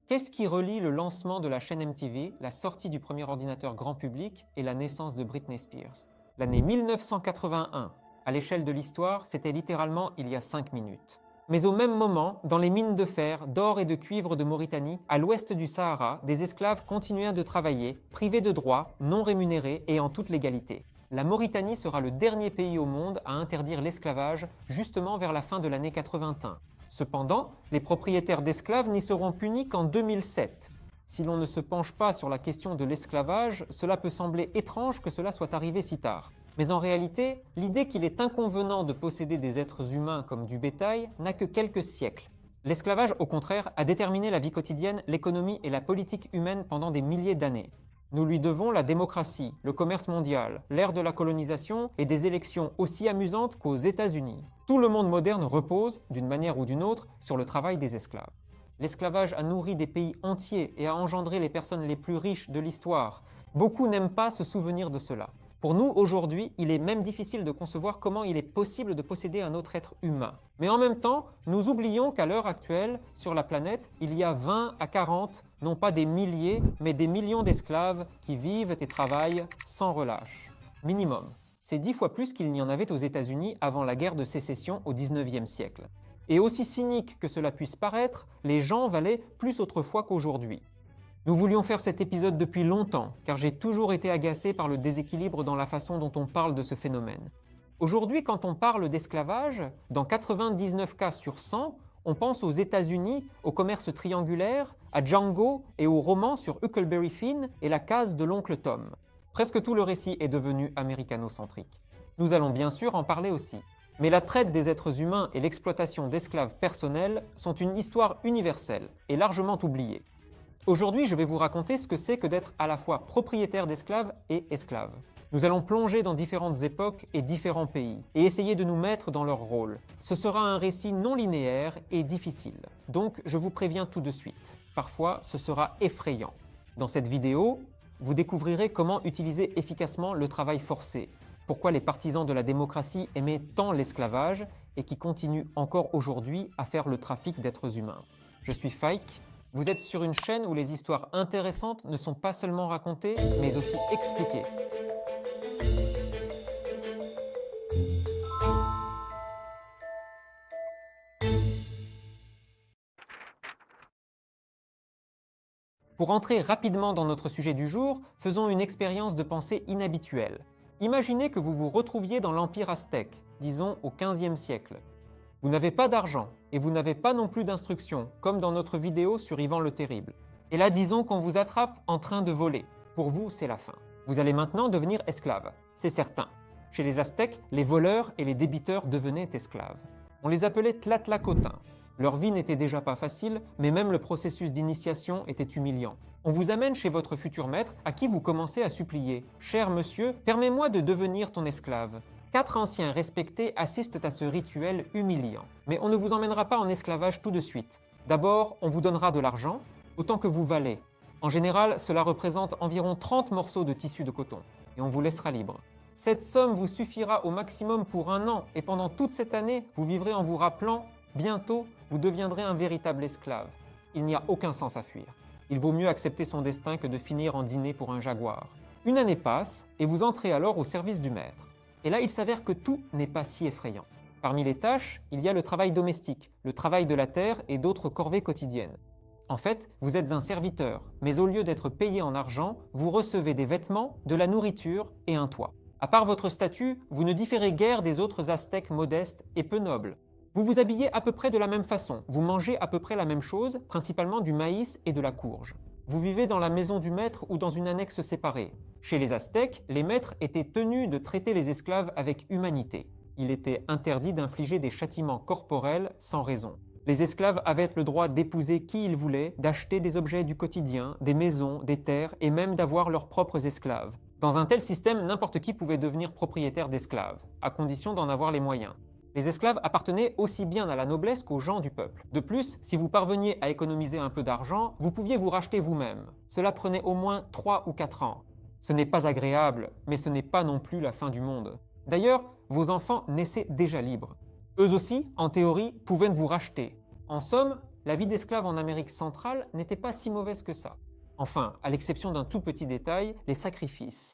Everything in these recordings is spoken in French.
Qu'est-ce qui relie le lancement de la chaîne MTV, la sortie du premier ordinateur grand public et la naissance de Britney Spears? L'année 1981, à l'échelle de l'histoire, c'était littéralement il y a 5 minutes. Mais au même moment, dans les mines de fer, d'or et de cuivre de Mauritanie, à l'ouest du Sahara, des esclaves continuaient de travailler, privés de droits, non rémunérés et en toute légalité. La Mauritanie sera le dernier pays au monde à interdire l'esclavage, justement vers la fin de l'année 81. Cependant, les propriétaires d'esclaves n'y seront punis qu'en 2007. Si l'on ne se penche pas sur la question de l'esclavage, cela peut sembler étrange que cela soit arrivé si tard. Mais en réalité, l'idée qu'il est inconvenant de posséder des êtres humains comme du bétail n'a que quelques siècles. L'esclavage, au contraire, a déterminé la vie quotidienne, l'économie et la politique humaine pendant des milliers d'années. Nous lui devons la démocratie, le commerce mondial, l'ère de la colonisation et des élections aussi amusantes qu'aux États-Unis. Tout le monde moderne repose, d'une manière ou d'une autre, sur le travail des esclaves. L'esclavage a nourri des pays entiers et a engendré les personnes les plus riches de l'histoire. Beaucoup n'aiment pas se souvenir de cela. Pour nous, aujourd'hui, il est même difficile de concevoir comment il est possible de posséder un autre être humain. Mais en même temps, nous oublions qu'à l'heure actuelle, sur la planète, il y a 20 à 40, non pas des milliers, mais des millions d'esclaves qui vivent et travaillent sans relâche. Minimum. C'est 10 fois plus qu'il n'y en avait aux États-Unis avant la guerre de sécession au XIXe siècle. Et aussi cynique que cela puisse paraître, les gens valaient plus autrefois qu'aujourd'hui. Nous voulions faire cet épisode depuis longtemps, car j'ai toujours été agacé par le déséquilibre dans la façon dont on parle de ce phénomène. Aujourd'hui, quand on parle d'esclavage, dans 99 cas sur 100, on pense aux États-Unis, au commerce triangulaire, à Django et au roman sur Huckleberry Finn et la case de l'oncle Tom. Presque tout le récit est devenu américano-centrique. Nous allons bien sûr en parler aussi. Mais la traite des êtres humains et l'exploitation d'esclaves personnels sont une histoire universelle et largement oubliée. Aujourd'hui, je vais vous raconter ce que c'est que d'être à la fois propriétaire d'esclaves et esclave. Nous allons plonger dans différentes époques et différents pays et essayer de nous mettre dans leur rôle. Ce sera un récit non linéaire et difficile. Donc, je vous préviens tout de suite. Parfois, ce sera effrayant. Dans cette vidéo, vous découvrirez comment utiliser efficacement le travail forcé, pourquoi les partisans de la démocratie aimaient tant l'esclavage et qui continuent encore aujourd'hui à faire le trafic d'êtres humains. Je suis Faik. Vous êtes sur une chaîne où les histoires intéressantes ne sont pas seulement racontées, mais aussi expliquées. Pour entrer rapidement dans notre sujet du jour, faisons une expérience de pensée inhabituelle. Imaginez que vous vous retrouviez dans l'Empire aztèque, disons au XVe siècle. Vous n'avez pas d'argent et vous n'avez pas non plus d'instructions, comme dans notre vidéo sur Ivan le Terrible. Et là, disons qu'on vous attrape en train de voler. Pour vous, c'est la fin. Vous allez maintenant devenir esclave, c'est certain. Chez les Aztèques, les voleurs et les débiteurs devenaient esclaves. On les appelait tlatlacotins. Leur vie n'était déjà pas facile, mais même le processus d'initiation était humiliant. On vous amène chez votre futur maître, à qui vous commencez à supplier « Cher monsieur, permets-moi de devenir ton esclave ». 4 anciens respectés assistent à ce rituel humiliant. Mais on ne vous emmènera pas en esclavage tout de suite. D'abord, on vous donnera de l'argent, autant que vous valez. En général, cela représente environ 30 morceaux de tissu de coton, et on vous laissera libre. Cette somme vous suffira au maximum pour 1 an, et pendant toute cette année, vous vivrez en vous rappelant « Bientôt, vous deviendrez un véritable esclave ». Il n'y a aucun sens à fuir. Il vaut mieux accepter son destin que de finir en dîner pour un jaguar. Une année passe, et vous entrez alors au service du maître. Et là, il s'avère que tout n'est pas si effrayant. Parmi les tâches, il y a le travail domestique, le travail de la terre et d'autres corvées quotidiennes. En fait, vous êtes un serviteur, mais au lieu d'être payé en argent, vous recevez des vêtements, de la nourriture et un toit. À part votre statut, vous ne différez guère des autres Aztèques modestes et peu nobles. Vous vous habillez à peu près de la même façon, vous mangez à peu près la même chose, principalement du maïs et de la courge. Vous vivez dans la maison du maître ou dans une annexe séparée. Chez les Aztèques, les maîtres étaient tenus de traiter les esclaves avec humanité. Il était interdit d'infliger des châtiments corporels sans raison. Les esclaves avaient le droit d'épouser qui ils voulaient, d'acheter des objets du quotidien, des maisons, des terres et même d'avoir leurs propres esclaves. Dans un tel système, n'importe qui pouvait devenir propriétaire d'esclaves, à condition d'en avoir les moyens. Les esclaves appartenaient aussi bien à la noblesse qu'aux gens du peuple. De plus, si vous parveniez à économiser un peu d'argent, vous pouviez vous racheter vous-même. Cela prenait au moins 3 ou 4 ans. Ce n'est pas agréable, mais ce n'est pas non plus la fin du monde. D'ailleurs, vos enfants naissaient déjà libres. Eux aussi, en théorie, pouvaient vous racheter. En somme, la vie d'esclave en Amérique centrale n'était pas si mauvaise que ça. Enfin, à l'exception d'un tout petit détail, les sacrifices.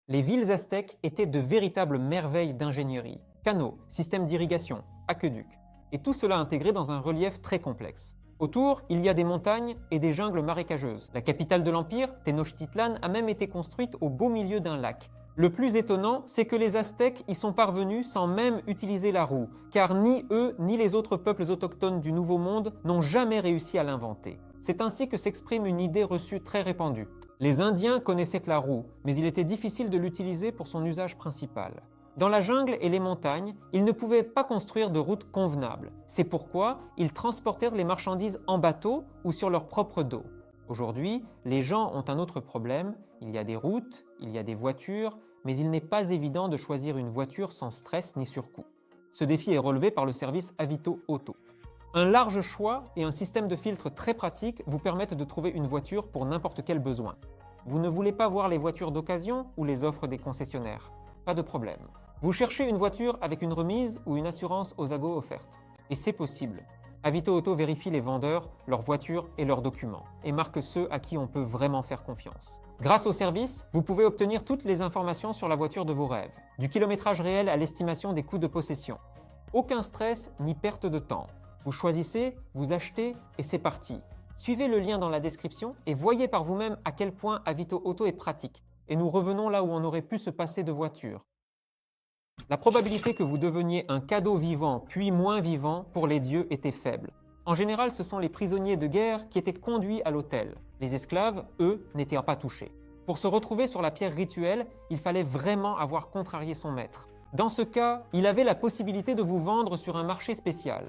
Les villes aztèques étaient de véritables merveilles d'ingénierie. Canaux, systèmes d'irrigation, aqueducs, et tout cela intégré dans un relief très complexe. Autour, il y a des montagnes et des jungles marécageuses. La capitale de l'Empire, Tenochtitlan, a même été construite au beau milieu d'un lac. Le plus étonnant, c'est que les Aztèques y sont parvenus sans même utiliser la roue, car ni eux ni les autres peuples autochtones du Nouveau Monde n'ont jamais réussi à l'inventer. C'est ainsi que s'exprime une idée reçue très répandue. Les Indiens connaissaient la roue, mais il était difficile de l'utiliser pour son usage principal. Dans la jungle et les montagnes, ils ne pouvaient pas construire de route convenable. C'est pourquoi ils transportèrent les marchandises en bateau ou sur leur propre dos. Aujourd'hui, les gens ont un autre problème. Il y a des routes, il y a des voitures, mais il n'est pas évident de choisir une voiture sans stress ni surcoût. Ce défi est relevé par le service Avito Auto. Un large choix et un système de filtre très pratique vous permettent de trouver une voiture pour n'importe quel besoin. Vous ne voulez pas voir les voitures d'occasion ou les offres des concessionnaires? Pas de problème. Vous cherchez une voiture avec une remise ou une assurance aux AGO offerte. Et c'est possible. Avito Auto vérifie les vendeurs, leurs voitures et leurs documents, et marque ceux à qui on peut vraiment faire confiance. Grâce au service, vous pouvez obtenir toutes les informations sur la voiture de vos rêves, du kilométrage réel à l'estimation des coûts de possession. Aucun stress ni perte de temps. Vous choisissez, vous achetez et c'est parti. Suivez le lien dans la description et voyez par vous-même à quel point Avito Auto est pratique. Et nous revenons là où on aurait pu se passer de voiture. La probabilité que vous deveniez un cadeau vivant puis moins vivant pour les dieux était faible. En général, ce sont les prisonniers de guerre qui étaient conduits à l'autel. Les esclaves, eux, n'étaient pas touchés. Pour se retrouver sur la pierre rituelle, il fallait vraiment avoir contrarié son maître. Dans ce cas, il avait la possibilité de vous vendre sur un marché spécial.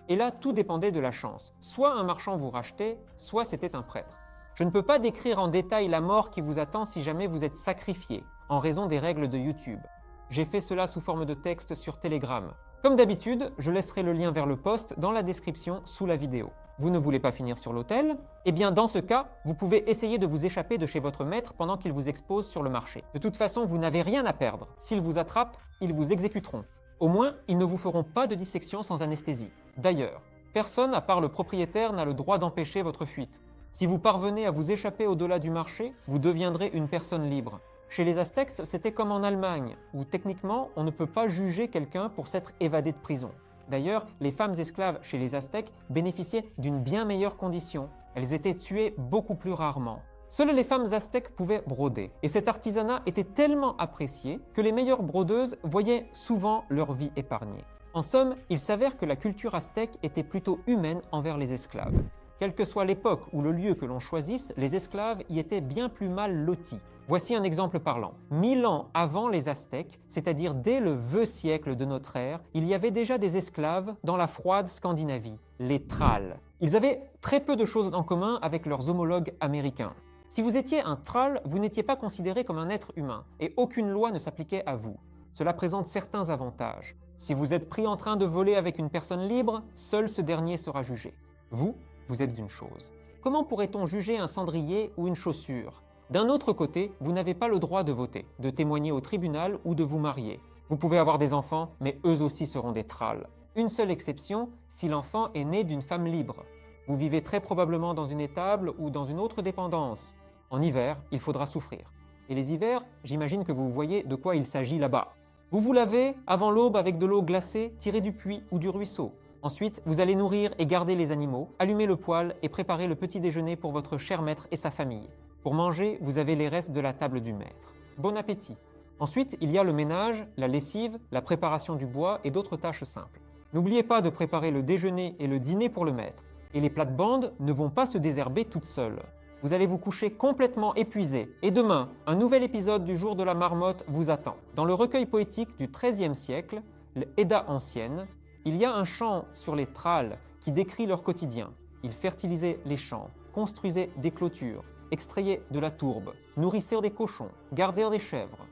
Et là, tout dépendait de la chance. Soit un marchand vous rachetait, soit c'était un prêtre. Je ne peux pas décrire en détail la mort qui vous attend si jamais vous êtes sacrifié, en raison des règles de YouTube. J'ai fait cela sous forme de texte sur Telegram. Comme d'habitude, je laisserai le lien vers le post dans la description sous la vidéo. Vous ne voulez pas finir sur l'autel? Eh bien dans ce cas, vous pouvez essayer de vous échapper de chez votre maître pendant qu'il vous expose sur le marché. De toute façon, vous n'avez rien à perdre. S'ils vous attrapent, ils vous exécuteront. Au moins, ils ne vous feront pas de dissection sans anesthésie. D'ailleurs, personne à part le propriétaire n'a le droit d'empêcher votre fuite. Si vous parvenez à vous échapper au-delà du marché, vous deviendrez une personne libre. Chez les Aztèques, c'était comme en Allemagne, où techniquement, on ne peut pas juger quelqu'un pour s'être évadé de prison. D'ailleurs, les femmes esclaves chez les Aztèques bénéficiaient d'une bien meilleure condition. Elles étaient tuées beaucoup plus rarement. Seules les femmes aztèques pouvaient broder. Et cet artisanat était tellement apprécié que les meilleures brodeuses voyaient souvent leur vie épargnée. En somme, il s'avère que la culture aztèque était plutôt humaine envers les esclaves. Quelle que soit l'époque ou le lieu que l'on choisisse, les esclaves y étaient bien plus mal lotis. Voici un exemple parlant. 1000 ans avant les Aztèques, c'est-à-dire dès le VE siècle de notre ère, il y avait déjà des esclaves dans la froide Scandinavie, les Thralls. Ils avaient très peu de choses en commun avec leurs homologues américains. Si vous étiez un Thrall, vous n'étiez pas considéré comme un être humain, et aucune loi ne s'appliquait à vous. Cela présente certains avantages. Si vous êtes pris en train de voler avec une personne libre, seul ce dernier sera jugé. Vous êtes une chose. Comment pourrait-on juger un cendrier ou une chaussure? D'un autre côté, vous n'avez pas le droit de voter, de témoigner au tribunal ou de vous marier. Vous pouvez avoir des enfants, mais eux aussi seront des Thralls. Une seule exception, si l'enfant est né d'une femme libre. Vous vivez très probablement dans une étable ou dans une autre dépendance. En hiver, il faudra souffrir. Et les hivers, j'imagine que vous voyez de quoi il s'agit là-bas. Vous vous lavez avant l'aube avec de l'eau glacée tirée du puits ou du ruisseau. Ensuite, vous allez nourrir et garder les animaux, allumer le poêle et préparer le petit déjeuner pour votre cher maître et sa famille. Pour manger, vous avez les restes de la table du maître. Bon appétit! Ensuite, il y a le ménage, la lessive, la préparation du bois et d'autres tâches simples. N'oubliez pas de préparer le déjeuner et le dîner pour le maître. Et les plates-bandes ne vont pas se désherber toutes seules. Vous allez vous coucher complètement épuisé. Et demain, un nouvel épisode du jour de la marmotte vous attend. Dans le recueil poétique du XIIIe siècle, l'Edda ancienne, il y a un chant sur les Thralls qui décrit leur quotidien. Ils fertilisaient les champs, construisaient des clôtures, extrayaient de la tourbe, nourrissaient des cochons, gardèrent des chèvres.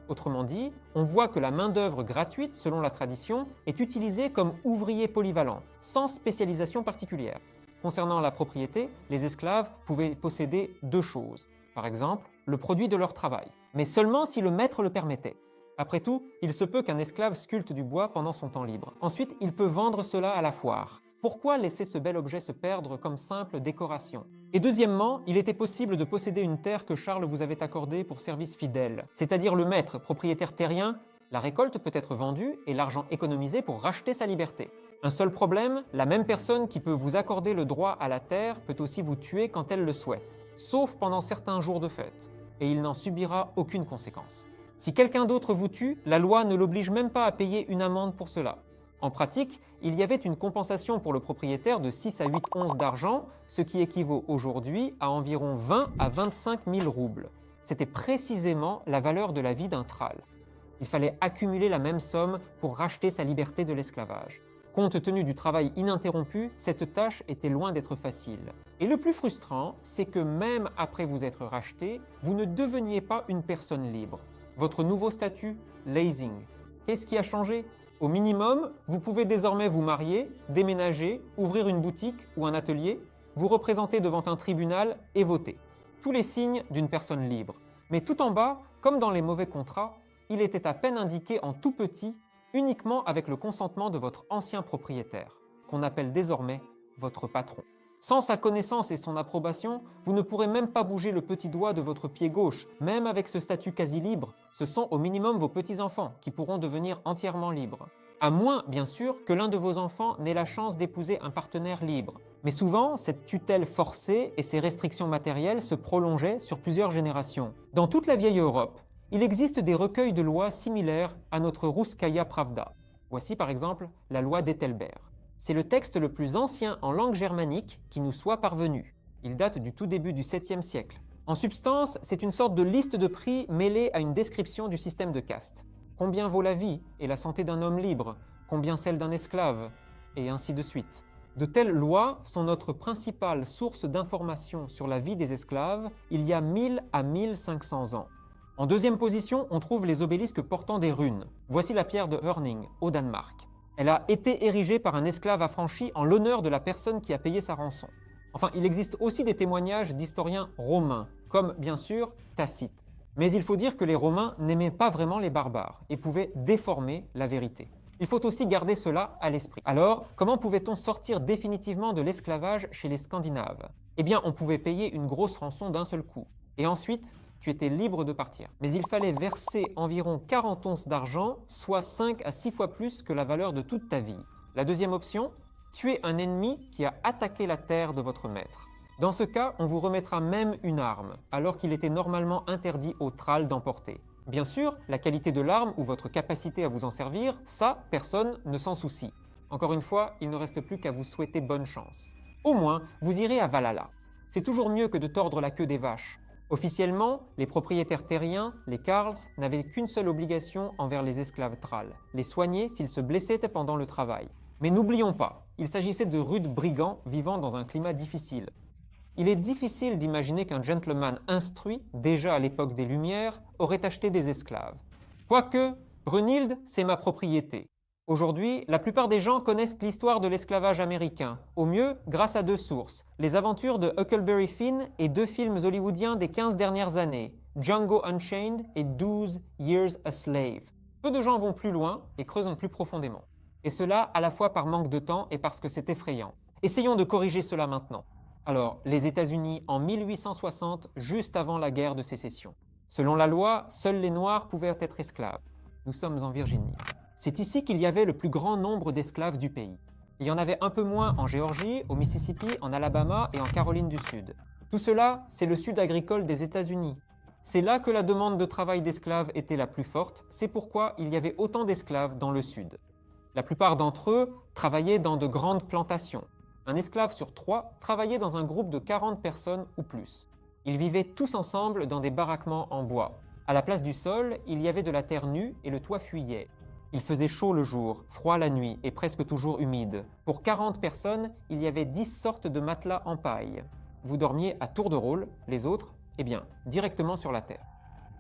Autrement dit, on voit que la main-d'œuvre gratuite, selon la tradition, est utilisée comme ouvrier polyvalent, sans spécialisation particulière. Concernant la propriété, les esclaves pouvaient posséder deux choses. Par exemple, le produit de leur travail, mais seulement si le maître le permettait. Après tout, il se peut qu'un esclave sculpte du bois pendant son temps libre. Ensuite, il peut vendre cela à la foire. Pourquoi laisser ce bel objet se perdre comme simple décoration? Et deuxièmement, il était possible de posséder une terre que Charles vous avait accordée pour service fidèle, c'est-à-dire le maître, propriétaire terrien. La récolte peut être vendue et l'argent économisé pour racheter sa liberté. Un seul problème, la même personne qui peut vous accorder le droit à la terre peut aussi vous tuer quand elle le souhaite, sauf pendant certains jours de fête, et il n'en subira aucune conséquence. Si quelqu'un d'autre vous tue, la loi ne l'oblige même pas à payer une amende pour cela. En pratique, il y avait une compensation pour le propriétaire de 6 à 8 onces d'argent, ce qui équivaut aujourd'hui à environ 20 à 25 000 roubles. C'était précisément la valeur de la vie d'un thrall. Il fallait accumuler la même somme pour racheter sa liberté de l'esclavage. Compte tenu du travail ininterrompu, cette tâche était loin d'être facile. Et le plus frustrant, c'est que même après vous être racheté, vous ne deveniez pas une personne libre. Votre nouveau statut, leasing. Qu'est-ce qui a changé? Au minimum, vous pouvez désormais vous marier, déménager, ouvrir une boutique ou un atelier, vous représenter devant un tribunal et voter. Tous les signes d'une personne libre. Mais tout en bas, comme dans les mauvais contrats, il était à peine indiqué en tout petit, uniquement avec le consentement de votre ancien propriétaire, qu'on appelle désormais votre patron. Sans sa connaissance et son approbation, vous ne pourrez même pas bouger le petit doigt de votre pied gauche, même avec ce statut quasi libre. Ce sont au minimum vos petits-enfants qui pourront devenir entièrement libres. À moins, bien sûr, que l'un de vos enfants n'ait la chance d'épouser un partenaire libre. Mais souvent, cette tutelle forcée et ces restrictions matérielles se prolongeaient sur plusieurs générations. Dans toute la vieille Europe, il existe des recueils de lois similaires à notre Rouskaya Pravda. Voici par exemple la loi d'Ethelbert. C'est le texte le plus ancien en langue germanique qui nous soit parvenu. Il date du tout début du 7e siècle. En substance, c'est une sorte de liste de prix mêlée à une description du système de caste. Combien vaut la vie et la santé d'un homme libre? Combien celle d'un esclave? Et ainsi de suite. De telles lois sont notre principale source d'information sur la vie des esclaves il y a 1000 à 1500 ans. En deuxième position, on trouve les obélisques portant des runes. Voici la pierre de Hørning, au Danemark. Elle a été érigée par un esclave affranchi en l'honneur de la personne qui a payé sa rançon. Enfin, il existe aussi des témoignages d'historiens romains, comme bien sûr Tacite. Mais il faut dire que les Romains n'aimaient pas vraiment les barbares et pouvaient déformer la vérité. Il faut aussi garder cela à l'esprit. Alors, comment pouvait-on sortir définitivement de l'esclavage chez les Scandinaves? Eh bien, on pouvait payer une grosse rançon d'un seul coup. Et ensuite, tu étais libre de partir. Mais il fallait verser environ 40 onces d'argent, soit 5 à 6 fois plus que la valeur de toute ta vie. La deuxième option, tuer un ennemi qui a attaqué la terre de votre maître. Dans ce cas, on vous remettra même une arme, alors qu'il était normalement interdit aux thralls d'emporter. Bien sûr, la qualité de l'arme ou votre capacité à vous en servir, ça, personne ne s'en soucie. Encore une fois, il ne reste plus qu'à vous souhaiter bonne chance. Au moins, vous irez à Valhalla. C'est toujours mieux que de tordre la queue des vaches. Officiellement, les propriétaires terriens, les Carls, n'avaient qu'une seule obligation envers les esclaves thralls, les soigner s'ils se blessaient pendant le travail. Mais n'oublions pas, il s'agissait de rudes brigands vivant dans un climat difficile. Il est difficile d'imaginer qu'un gentleman instruit, déjà à l'époque des Lumières, aurait acheté des esclaves. Quoique, Brunhilde, c'est ma propriété. Aujourd'hui, la plupart des gens connaissent l'histoire de l'esclavage américain, au mieux grâce à deux sources, les aventures de Huckleberry Finn et deux films hollywoodiens des 15 dernières années, Django Unchained et 12 Years a Slave. Peu de gens vont plus loin et creusent plus profondément. Et cela à la fois par manque de temps et parce que c'est effrayant. Essayons de corriger cela maintenant. Alors, les États-Unis en 1860, juste avant la guerre de sécession. Selon la loi, seuls les Noirs pouvaient être esclaves. Nous sommes en Virginie. C'est ici qu'il y avait le plus grand nombre d'esclaves du pays. Il y en avait un peu moins en Géorgie, au Mississippi, en Alabama et en Caroline du Sud. Tout cela, c'est le sud agricole des États-Unis. C'est là que la demande de travail d'esclaves était la plus forte, c'est pourquoi il y avait autant d'esclaves dans le sud. La plupart d'entre eux travaillaient dans de grandes plantations. Un esclave sur 3 travaillait dans un groupe de 40 personnes ou plus. Ils vivaient tous ensemble dans des baraquements en bois. À la place du sol, il y avait de la terre nue et le toit fuyait. Il faisait chaud le jour, froid la nuit et presque toujours humide. Pour 40 personnes, il y avait 10 sortes de matelas en paille. Vous dormiez à tour de rôle, les autres, eh bien, directement sur la terre.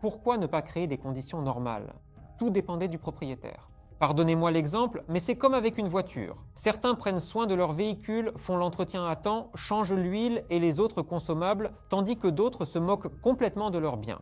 Pourquoi ne pas créer des conditions normales? Tout dépendait du propriétaire. Pardonnez-moi l'exemple, mais c'est comme avec une voiture. Certains prennent soin de leur véhicule, font l'entretien à temps, changent l'huile et les autres consommables, tandis que d'autres se moquent complètement de leurs biens.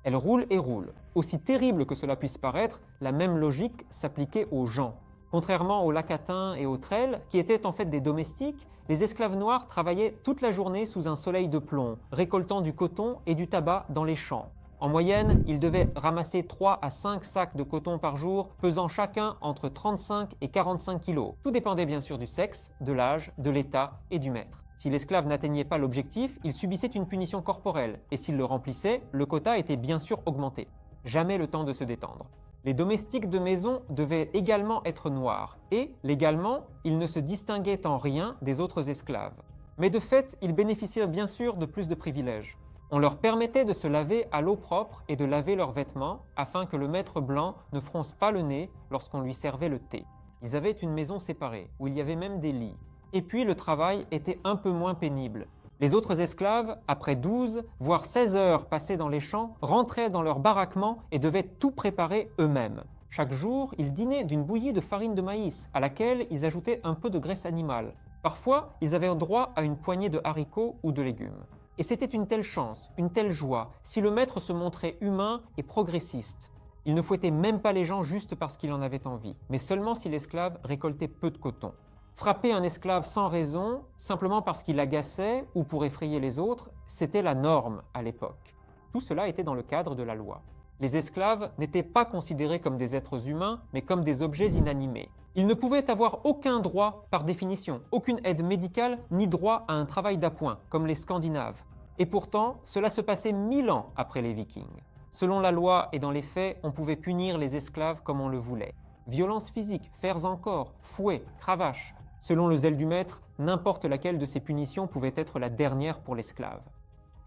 Elle roule et roule. Aussi terrible que cela puisse paraître, la même logique s'appliquait aux gens. Contrairement aux Lacatins et aux Trelles, qui étaient en fait des domestiques, les esclaves noirs travaillaient toute la journée sous un soleil de plomb, récoltant du coton et du tabac dans les champs. En moyenne, ils devaient ramasser 3 à 5 sacs de coton par jour, pesant chacun entre 35 et 45 kilos. Tout dépendait bien sûr du sexe, de l'âge, de l'état et du maître. Si l'esclave n'atteignait pas l'objectif, il subissait une punition corporelle, et s'il le remplissait, le quota était bien sûr augmenté. Jamais le temps de se détendre. Les domestiques de maison devaient également être noirs, et, légalement, ils ne se distinguaient en rien des autres esclaves. Mais de fait, ils bénéficiaient bien sûr de plus de privilèges. On leur permettait de se laver à l'eau propre et de laver leurs vêtements, afin que le maître blanc ne fronce pas le nez lorsqu'on lui servait le thé. Ils avaient une maison séparée, où il y avait même des lits. Et puis le travail était un peu moins pénible. Les autres esclaves, après 12, voire 16 heures passées dans les champs, rentraient dans leur baraquement et devaient tout préparer eux-mêmes. Chaque jour, ils dînaient d'une bouillie de farine de maïs, à laquelle ils ajoutaient un peu de graisse animale. Parfois, ils avaient droit à une poignée de haricots ou de légumes. Et c'était une telle chance, une telle joie, si le maître se montrait humain et progressiste. Il ne fouettait même pas les gens juste parce qu'il en avait envie, mais seulement si l'esclave récoltait peu de coton. Frapper un esclave sans raison, simplement parce qu'il agaçait ou pour effrayer les autres, c'était la norme à l'époque. Tout cela était dans le cadre de la loi. Les esclaves n'étaient pas considérés comme des êtres humains, mais comme des objets inanimés. Ils ne pouvaient avoir aucun droit par définition, aucune aide médicale, ni droit à un travail d'appoint, comme les Scandinaves. Et pourtant, cela se passait 1000 ans après les Vikings. Selon la loi et dans les faits, on pouvait punir les esclaves comme on le voulait. Violence physique, fers en corps, fouet, cravache. Selon le zèle du maître, n'importe laquelle de ces punitions pouvait être la dernière pour l'esclave.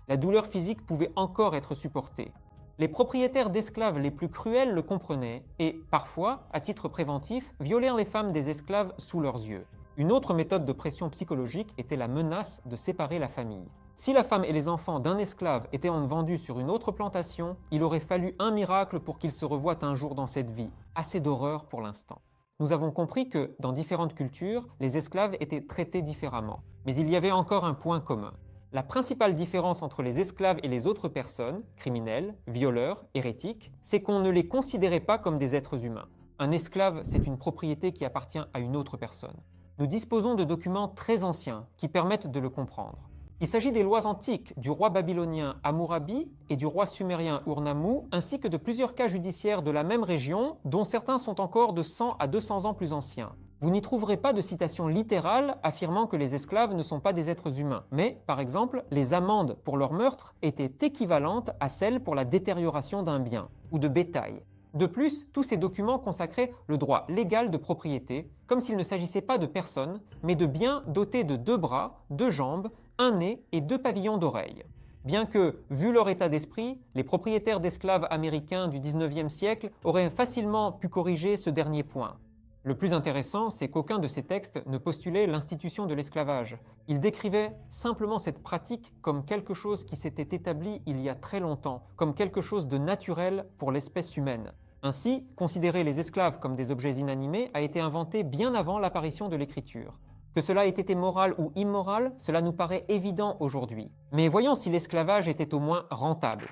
La douleur physique pouvait encore être supportée. Les propriétaires d'esclaves les plus cruels le comprenaient et, parfois, à titre préventif, violèrent les femmes des esclaves sous leurs yeux. Une autre méthode de pression psychologique était la menace de séparer la famille. Si la femme et les enfants d'un esclave étaient vendus sur une autre plantation, il aurait fallu un miracle pour qu'ils se revoient un jour dans cette vie. Assez d'horreur pour l'instant. Nous avons compris que, dans différentes cultures, les esclaves étaient traités différemment. Mais il y avait encore un point commun. La principale différence entre les esclaves et les autres personnes, criminels, violeurs, hérétiques, c'est qu'on ne les considérait pas comme des êtres humains. Un esclave, c'est une propriété qui appartient à une autre personne. Nous disposons de documents très anciens qui permettent de le comprendre. Il s'agit des lois antiques du roi babylonien Hammurabi et du roi sumérien Ur-Nammu, ainsi que de plusieurs cas judiciaires de la même région, dont certains sont encore de 100 à 200 ans plus anciens. Vous n'y trouverez pas de citation littérale affirmant que les esclaves ne sont pas des êtres humains, mais, par exemple, les amendes pour leur meurtre étaient équivalentes à celles pour la détérioration d'un bien ou de bétail. De plus, tous ces documents consacraient le droit légal de propriété, comme s'il ne s'agissait pas de personnes, mais de biens dotés de 2 bras, 2 jambes, un nez et 2 pavillons d'oreilles. Bien que, vu leur état d'esprit, les propriétaires d'esclaves américains du 19e siècle auraient facilement pu corriger ce dernier point. Le plus intéressant, c'est qu'aucun de ces textes ne postulait l'institution de l'esclavage. Ils décrivaient simplement cette pratique comme quelque chose qui s'était établi il y a très longtemps, comme quelque chose de naturel pour l'espèce humaine. Ainsi, considérer les esclaves comme des objets inanimés a été inventé bien avant l'apparition de l'écriture. Que cela ait été moral ou immoral, cela nous paraît évident aujourd'hui. Mais voyons si l'esclavage était au moins rentable.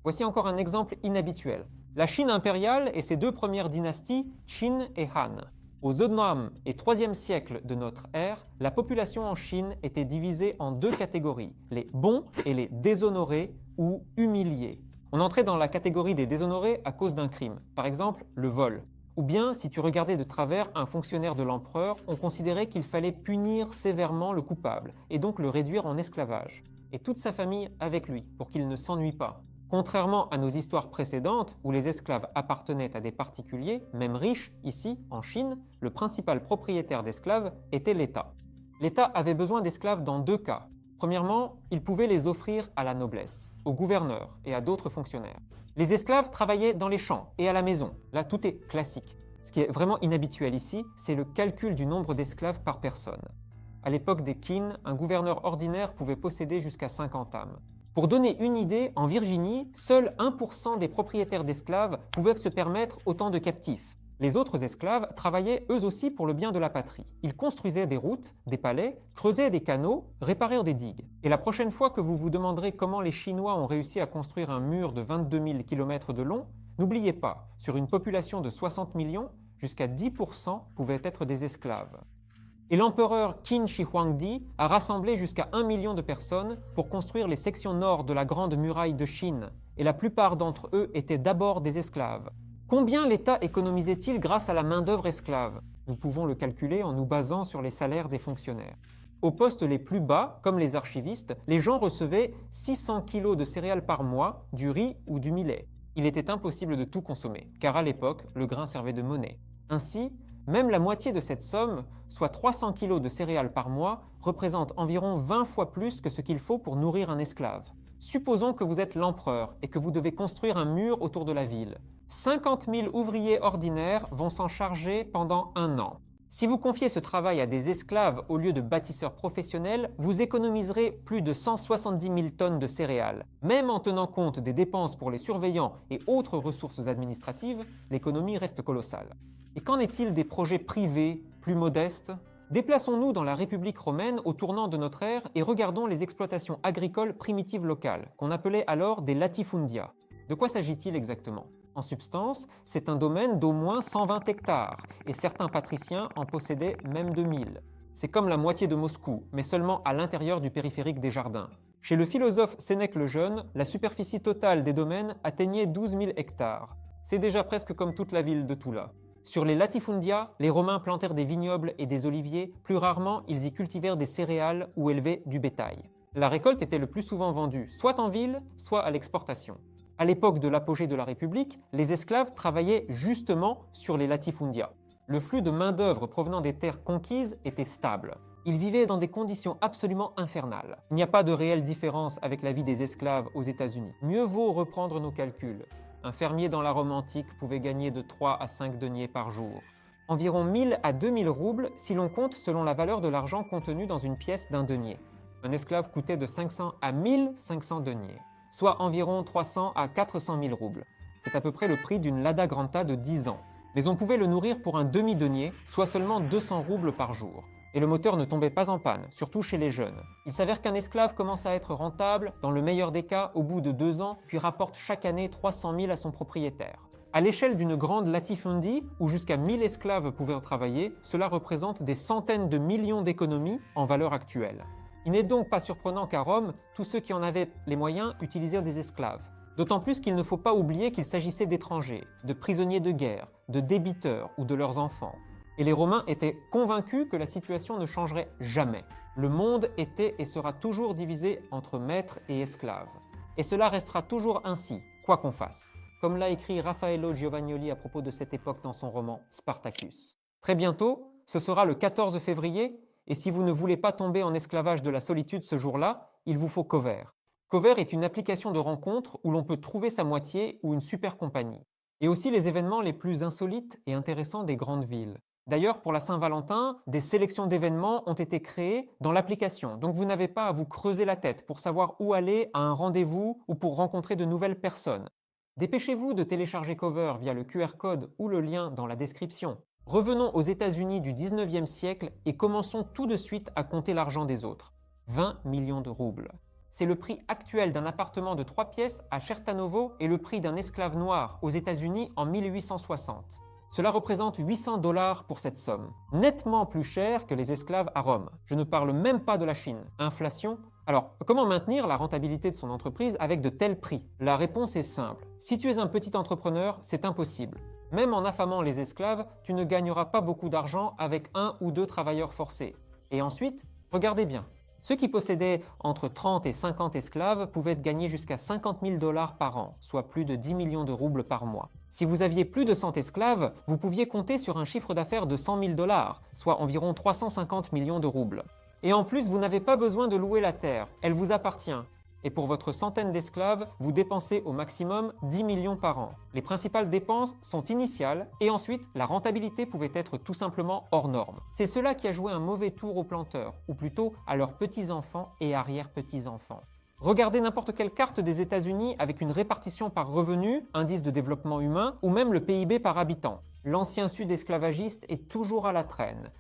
Voici encore un exemple inhabituel. La Chine impériale et ses 2 premières dynasties, Qin et Han. Au Zhonam et 3e siècle de notre ère, la population en Chine était divisée en 2 catégories, les bons et les déshonorés ou humiliés. On entrait dans la catégorie des déshonorés à cause d'un crime, par exemple le vol. Ou bien, si tu regardais de travers un fonctionnaire de l'empereur, on considérait qu'il fallait punir sévèrement le coupable, et donc le réduire en esclavage, et toute sa famille avec lui, pour qu'il ne s'ennuie pas. Contrairement à nos histoires précédentes, où les esclaves appartenaient à des particuliers, même riches, ici, en Chine, le principal propriétaire d'esclaves était l'État. L'État avait besoin d'esclaves dans 2 cas. Premièrement, il pouvait les offrir à la noblesse, aux gouverneurs et à d'autres fonctionnaires. Les esclaves travaillaient dans les champs et à la maison. Là, tout est classique. Ce qui est vraiment inhabituel ici, c'est le calcul du nombre d'esclaves par personne. À l'époque des Qin, un gouverneur ordinaire pouvait posséder jusqu'à 50 âmes. Pour donner une idée, en Virginie, seul 1% des propriétaires d'esclaves pouvaient se permettre autant de captifs. Les autres esclaves travaillaient eux aussi pour le bien de la patrie. Ils construisaient des routes, des palais, creusaient des canaux, réparèrent des digues. Et la prochaine fois que vous vous demanderez comment les Chinois ont réussi à construire un mur de 22 000 km de long, n'oubliez pas, sur une population de 60 millions, jusqu'à 10% pouvaient être des esclaves. Et l'empereur Qin Shi Huangdi a rassemblé jusqu'à 1 million de personnes pour construire les sections nord de la Grande Muraille de Chine, et la plupart d'entre eux étaient d'abord des esclaves. Combien l'État économisait-il grâce à la main-d'œuvre esclave? Nous pouvons le calculer en nous basant sur les salaires des fonctionnaires. Aux postes les plus bas, comme les archivistes, les gens recevaient 600 kg de céréales par mois, du riz ou du millet. Il était impossible de tout consommer, car à l'époque, le grain servait de monnaie. Ainsi, même la moitié de cette somme, soit 300 kg de céréales par mois, représente environ 20 fois plus que ce qu'il faut pour nourrir un esclave. Supposons que vous êtes l'empereur et que vous devez construire un mur autour de la ville. 50 000 ouvriers ordinaires vont s'en charger pendant 1 an. Si vous confiez ce travail à des esclaves au lieu de bâtisseurs professionnels, vous économiserez plus de 170 000 tonnes de céréales. Même en tenant compte des dépenses pour les surveillants et autres ressources administratives, l'économie reste colossale. Et qu'en est-il des projets privés, plus modestes? Déplaçons-nous dans la République romaine au tournant de notre ère et regardons les exploitations agricoles primitives locales, qu'on appelait alors des latifundia. De quoi s'agit-il exactement? En substance, c'est un domaine d'au moins 120 hectares, et certains patriciens en possédaient même 2000. C'est comme la moitié de Moscou, mais seulement à l'intérieur du périphérique des jardins. Chez le philosophe Sénèque le Jeune, la superficie totale des domaines atteignait 12 000 hectares. C'est déjà presque comme toute la ville de Toula. Sur les latifundia, les Romains plantèrent des vignobles et des oliviers, plus rarement ils y cultivèrent des céréales ou élevaient du bétail. La récolte était le plus souvent vendue soit en ville, soit à l'exportation. À l'époque de l'apogée de la République, les esclaves travaillaient justement sur les latifundia. Le flux de main-d'œuvre provenant des terres conquises était stable. Ils vivaient dans des conditions absolument infernales. Il n'y a pas de réelle différence avec la vie des esclaves aux États-Unis. Mieux vaut reprendre nos calculs. Un fermier dans la Rome antique pouvait gagner de 3 à 5 deniers par jour. Environ 1000 à 2000 roubles si l'on compte selon la valeur de l'argent contenu dans une pièce d'un denier. Un esclave coûtait de 500 à 1500 deniers, soit environ 300 à 400 000 roubles. C'est à peu près le prix d'une Lada Granta de 10 ans. Mais on pouvait le nourrir pour un demi-denier, soit seulement 200 roubles par jour. Et le moteur ne tombait pas en panne, surtout chez les jeunes. Il s'avère qu'un esclave commence à être rentable, dans le meilleur des cas, au bout de 2 ans, puis rapporte chaque année 300 000 à son propriétaire. À l'échelle d'une grande latifundie, où jusqu'à 1000 esclaves pouvaient travailler, cela représente des centaines de millions d'économies en valeur actuelle. Il n'est donc pas surprenant qu'à Rome, tous ceux qui en avaient les moyens utilisèrent des esclaves. D'autant plus qu'il ne faut pas oublier qu'il s'agissait d'étrangers, de prisonniers de guerre, de débiteurs ou de leurs enfants. Et les Romains étaient convaincus que la situation ne changerait jamais. Le monde était et sera toujours divisé entre maîtres et esclaves. Et cela restera toujours ainsi, quoi qu'on fasse, comme l'a écrit Raffaello Giovagnoli à propos de cette époque dans son roman Spartacus. Très bientôt, ce sera le 14 février, et si vous ne voulez pas tomber en esclavage de la solitude ce jour-là, il vous faut Cover. Cover est une application de rencontre où l'on peut trouver sa moitié ou une super compagnie. Et aussi les événements les plus insolites et intéressants des grandes villes. D'ailleurs, pour la Saint-Valentin, des sélections d'événements ont été créées dans l'application, donc vous n'avez pas à vous creuser la tête pour savoir où aller à un rendez-vous ou pour rencontrer de nouvelles personnes. Dépêchez-vous de télécharger Cover via le QR code ou le lien dans la description. Revenons aux États-Unis du 19e siècle et commençons tout de suite à compter l'argent des autres. 20 millions de roubles. C'est le prix actuel d'un appartement de 3 pièces à Chertanovo et le prix d'un esclave noir aux États-Unis en 1860. Cela représente 800 $ pour cette somme, nettement plus cher que les esclaves à Rome. Je ne parle même pas de la Chine. Inflation? Alors, comment maintenir la rentabilité de son entreprise avec de tels prix? La réponse est simple. Si tu es un petit entrepreneur, c'est impossible. Même en affamant les esclaves, tu ne gagneras pas beaucoup d'argent avec 1 ou 2 travailleurs forcés. Et ensuite, regardez bien. Ceux qui possédaient entre 30 et 50 esclaves pouvaient gagner jusqu'à 50 000 $ par an, soit plus de 10 millions de roubles par mois. Si vous aviez plus de 100 esclaves, vous pouviez compter sur un chiffre d'affaires de 100 000 $, soit environ 350 millions de roubles. Et en plus, vous n'avez pas besoin de louer la terre, elle vous appartient. Et pour votre centaine d'esclaves, vous dépensez au maximum 10 millions par an. Les principales dépenses sont initiales et ensuite, la rentabilité pouvait être tout simplement hors norme. C'est cela qui a joué un mauvais tour aux planteurs, ou plutôt à leurs petits-enfants et arrière-petits-enfants. Regardez n'importe quelle carte des États-Unis avec une répartition par revenu, indice de développement humain, ou même le PIB par habitant. L'ancien Sud esclavagiste est toujours à la traîne.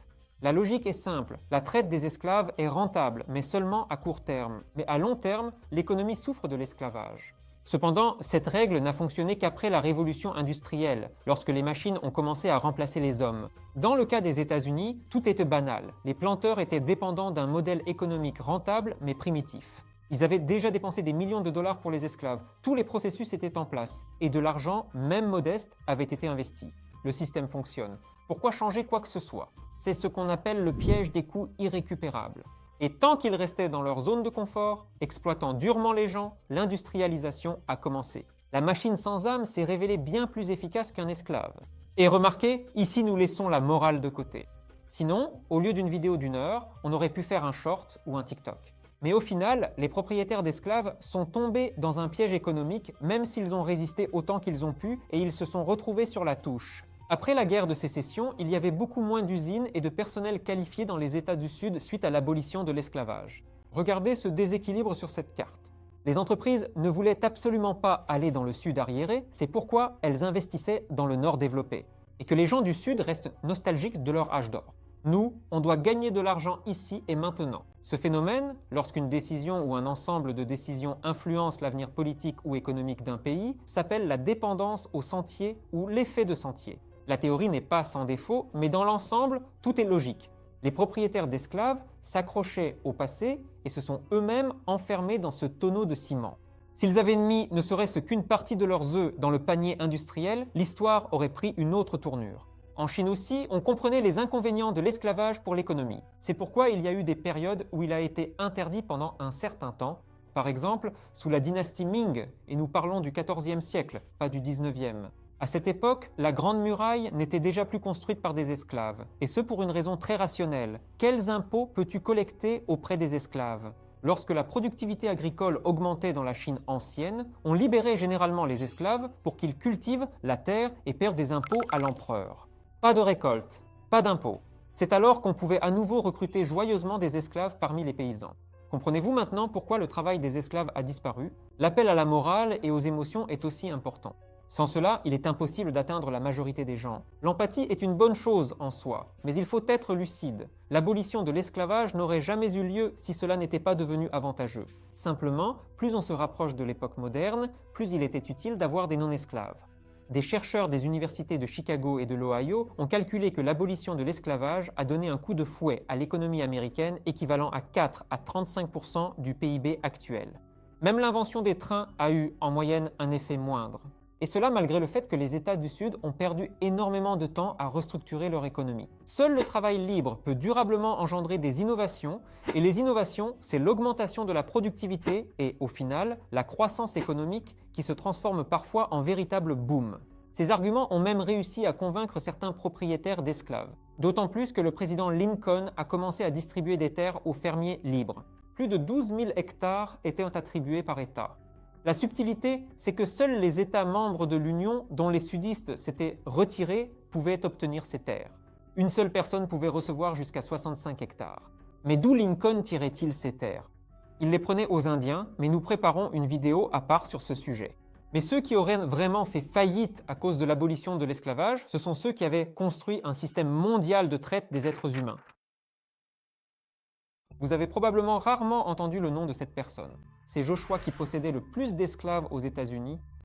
La logique est simple, la traite des esclaves est rentable, mais seulement à court terme. Mais à long terme, l'économie souffre de l'esclavage. Cependant, cette règle n'a fonctionné qu'après la révolution industrielle, lorsque les machines ont commencé à remplacer les hommes. Dans le cas des États-Unis, tout était banal. Les planteurs étaient dépendants d'un modèle économique rentable mais primitif. Ils avaient déjà dépensé des millions de dollars pour les esclaves. Tous les processus étaient en place et de l'argent, même modeste, avait été investi. Le système fonctionne. Pourquoi changer quoi que ce soit? C'est ce qu'on appelle le piège des coûts irrécupérables. Et tant qu'ils restaient dans leur zone de confort, exploitant durement les gens, l'industrialisation a commencé. La machine sans âme s'est révélée bien plus efficace qu'un esclave. Et remarquez, ici nous laissons la morale de côté. Sinon, au lieu d'une vidéo d'1 heure, on aurait pu faire un short ou un TikTok. Mais au final, les propriétaires d'esclaves sont tombés dans un piège économique même s'ils ont résisté autant qu'ils ont pu et ils se sont retrouvés sur la touche. Après la guerre de sécession, il y avait beaucoup moins d'usines et de personnel qualifié dans les États du Sud suite à l'abolition de l'esclavage. Regardez ce déséquilibre sur cette carte. Les entreprises ne voulaient absolument pas aller dans le Sud arriéré, c'est pourquoi elles investissaient dans le Nord développé. Et que les gens du Sud restent nostalgiques de leur âge d'or. Nous, on doit gagner de l'argent ici et maintenant. Ce phénomène, lorsqu'une décision ou un ensemble de décisions influence l'avenir politique ou économique d'un pays, s'appelle la dépendance au sentier ou l'effet de sentier. La théorie n'est pas sans défaut, mais dans l'ensemble, tout est logique. Les propriétaires d'esclaves s'accrochaient au passé et se sont eux-mêmes enfermés dans ce tonneau de ciment. S'ils avaient mis ne serait-ce qu'une partie de leurs œufs dans le panier industriel, l'histoire aurait pris une autre tournure. En Chine aussi, on comprenait les inconvénients de l'esclavage pour l'économie. C'est pourquoi il y a eu des périodes où il a été interdit pendant un certain temps, par exemple sous la dynastie Ming, et nous parlons du XIVe siècle, pas du XIXe. À cette époque, la Grande Muraille n'était déjà plus construite par des esclaves, et ce pour une raison très rationnelle. Quels impôts peux-tu collecter auprès des esclaves? Lorsque la productivité agricole augmentait dans la Chine ancienne, on libérait généralement les esclaves pour qu'ils cultivent la terre et perdent des impôts à l'empereur. Pas de récolte, pas d'impôts. C'est alors qu'on pouvait à nouveau recruter joyeusement des esclaves parmi les paysans. Comprenez-vous maintenant pourquoi le travail des esclaves a disparu? L'appel à la morale et aux émotions est aussi important. Sans cela, il est impossible d'atteindre la majorité des gens. L'empathie est une bonne chose en soi, mais il faut être lucide. L'abolition de l'esclavage n'aurait jamais eu lieu si cela n'était pas devenu avantageux. Simplement, plus on se rapproche de l'époque moderne, plus il était utile d'avoir des non-esclaves. Des chercheurs des universités de Chicago et de l'Ohio ont calculé que l'abolition de l'esclavage a donné un coup de fouet à l'économie américaine équivalent à 4 à 35% du PIB actuel. Même l'invention des trains a eu, en moyenne, un effet moindre. Et cela malgré le fait que les États du Sud ont perdu énormément de temps à restructurer leur économie. Seul le travail libre peut durablement engendrer des innovations, et les innovations, c'est l'augmentation de la productivité et, au final, la croissance économique qui se transforme parfois en véritable boom. Ces arguments ont même réussi à convaincre certains propriétaires d'esclaves. D'autant plus que le président Lincoln a commencé à distribuer des terres aux fermiers libres. Plus de 12 000 hectares étaient attribués par État. La subtilité, c'est que seuls les États membres de l'Union, dont les sudistes s'étaient retirés, pouvaient obtenir ces terres. Une seule personne pouvait recevoir jusqu'à 65 hectares. Mais d'où Lincoln tirait-il ces terres? Il les prenait aux Indiens, mais nous préparons une vidéo à part sur ce sujet. Mais ceux qui auraient vraiment fait faillite à cause de l'abolition de l'esclavage, ce sont ceux qui avaient construit un système mondial de traite des êtres humains. Vous avez probablement rarement entendu le nom de cette personne. C'est Joshua qui possédait le plus d'esclaves aux États-Unis